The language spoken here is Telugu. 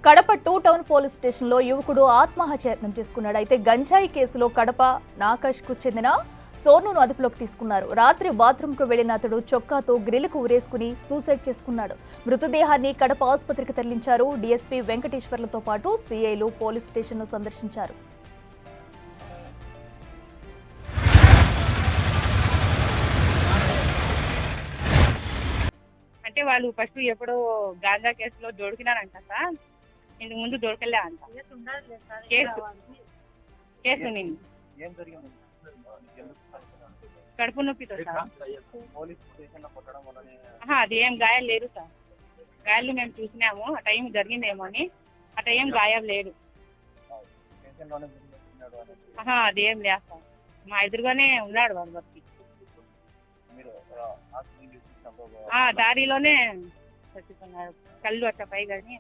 కడప 2 టౌన్ పోలీస్ స్టేషన్లో యువకుడు ఆత్మహత్యయత్నం చేసుకున్నాడు. అయితే గంజాయి కేసులో కడప నాకష్కు చెందిన సోనును అదుపులోకి తీసుకున్నారు. రాత్రి బాత్రూంకు వెళ్లిన అతడు చొక్కాతో గ్రిల్కు ఉరేసుకుని సూసైడ్ చేసుకున్నాడు. మృతదేహాన్ని కడప ఆసుపత్రికి తరలించారు. డీఎస్పీ వెంకటేశ్వర్లతో పాటు సీఐలు పోలీస్ స్టేషన్ను సందర్శించారు. అంటే వాళ్ళు ఫస్ట్ ఎప్పుడో గాంజా కేసులో దొరికినారంట సార్. ఇంతకు ముందు దొరకలే అంట. కేసు కడుపు నొప్పితో సార్. అది ఏం గాయాలు లేదు సార్. గాయాలు మేము చూసినాము. ఆ టైం జరిగిందేమో అని. ఆ టైం గాయం లేదు. అదేం లేదు సార్. మా ఎదురుగానే ఉన్నాడు వాడు బతికి. దారిలోనే చచ్చిపోయినాడు. కళ్ళు అట్ట పైగాని